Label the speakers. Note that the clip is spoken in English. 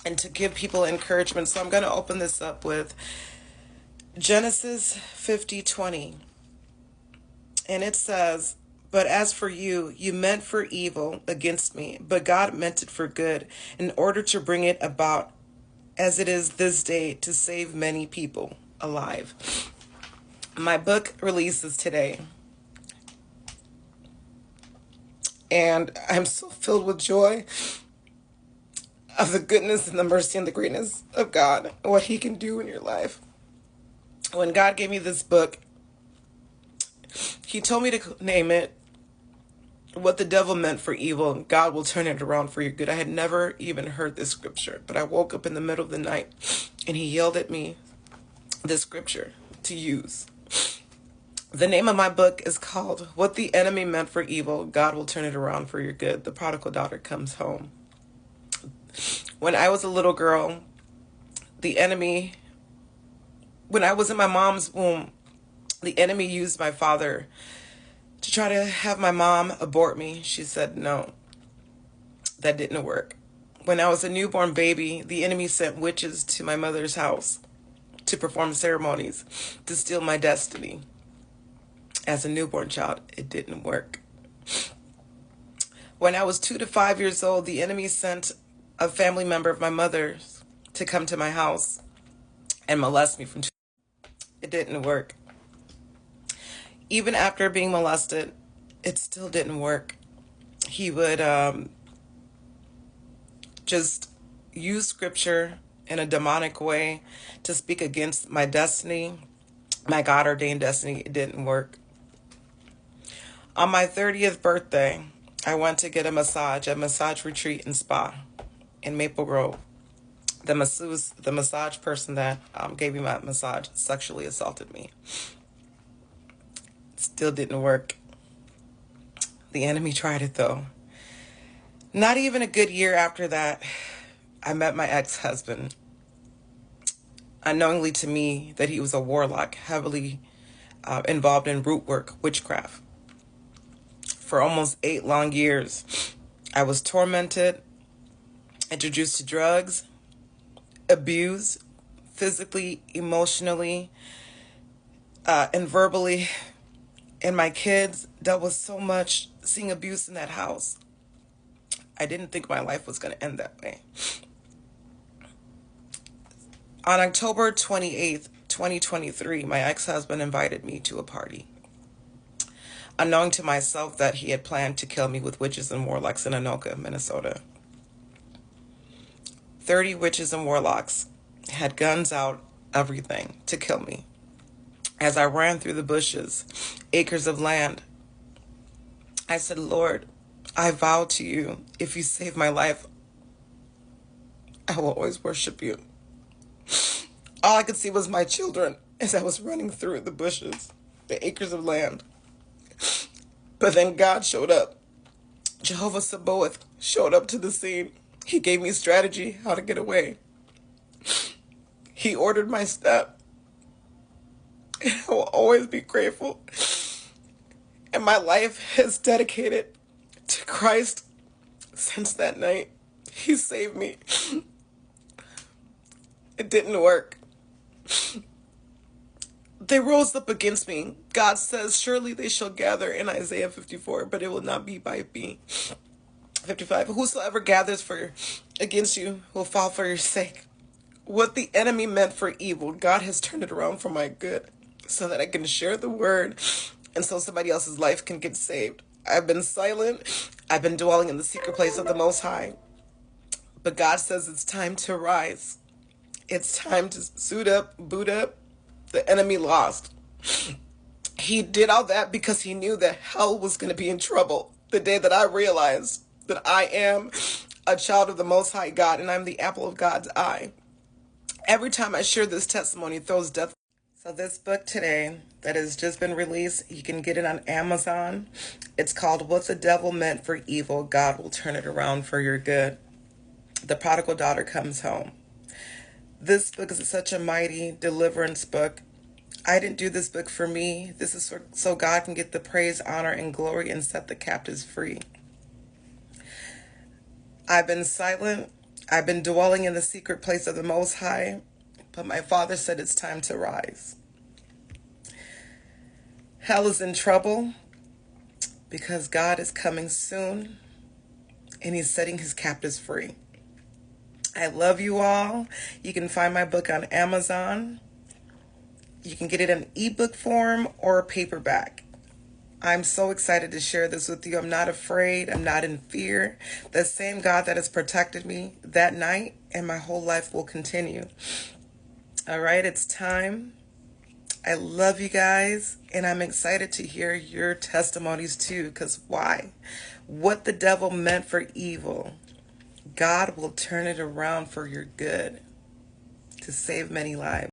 Speaker 1: and to give people encouragement. So I'm going to open this up with Genesis 50:20. And it says, "But as for you, you meant for evil against me, but God meant it for good, in order to bring it about as it is this day, to save many people alive." My book releases today, and I'm so filled with joy of the goodness and the mercy and the greatness of God, and what He can do in your life. When God gave me this book, He told me to name it "What the Devil Meant for Evil, God Will Turn It Around for Your Good." I had never even heard this scripture, but I woke up in the middle of the night and He yelled at me this scripture to use. The name of my book is called "What the Enemy Meant for Evil, God Will Turn It Around for Your Good. The Prodigal Daughter Comes Home." When I was a little girl, when I was in my mom's womb, the enemy used my father to try to have my mom abort me. She said no. That didn't work. When I was a newborn baby, the enemy sent witches to my mother's house to perform ceremonies to steal my destiny. As a newborn child, it didn't work. When I was 2 to 5 years old, the enemy sent a family member of my mother's to come to my house and molest me from 2. It didn't work. Even after being molested, it still didn't work. He would just use scripture in a demonic way to speak against my destiny, my God-ordained destiny. It didn't work. On my 30th birthday, I went to get a massage retreat and spa in Maple Grove. The massage person that gave me my massage sexually assaulted me. Still didn't work. The enemy tried it though. Not even a good year after that, I met my ex-husband. Unknowingly to me that he was a warlock, heavily involved in root work, witchcraft. For almost 8 long years, I was tormented, introduced to drugs, abused, physically, emotionally, and verbally. And my kids dealt with so much seeing abuse in that house. I didn't think my life was going to end that way. On October 28th, 2023, my ex-husband invited me to a party, unknowing to myself that he had planned to kill me with witches and warlocks in Anoka, Minnesota. 30 witches and warlocks had guns out, everything, to kill me. As I ran through the bushes, acres of land, I said, "Lord, I vow to you, if you save my life, I will always worship you." All I could see was my children as I was running through the bushes, the acres of land. But then God showed up. Jehovah Sabaoth showed up to the scene. He gave me strategy how to get away. He ordered my step. And I will always be grateful. And my life is dedicated to Christ since that night. He saved me. It didn't work. They rose up against me. God says, "Surely they shall gather," in Isaiah 54, "but it will not be by me." 55, "Whosoever gathers against you will fall for your sake." What the enemy meant for evil, God has turned it around for my good, so that I can share the word and so somebody else's life can get saved. I've been silent. I've been dwelling in the secret place of the Most High. But God says it's time to rise. It's time to suit up, boot up. The enemy lost. He did all that because he knew that hell was going to be in trouble the day that I realized that I am a child of the Most High God and I'm the apple of God's eye. Every time I share this testimony, it throws death. So this book today that has just been released, you can get it on Amazon. It's called "What the Devil Meant for Evil, God Will Turn It Around for Your Good. The Prodigal Daughter Comes Home." This book is such a mighty deliverance book. I didn't do this book for me. This is so God can get the praise, honor, and glory and set the captives free. I've been silent. I've been dwelling in the secret place of the Most High, but my Father said it's time to rise. Hell is in trouble because God is coming soon and He's setting His captives free. I love you all. You can find my book on Amazon. You can get it in ebook form or paperback. I'm so excited to share this with you. I'm not afraid. I'm not in fear. The same God that has protected me that night and my whole life will continue. All right, it's time. I love you guys, and I'm excited to hear your testimonies too, because why? What the devil meant for evil, God will turn it around for your good to save many lives.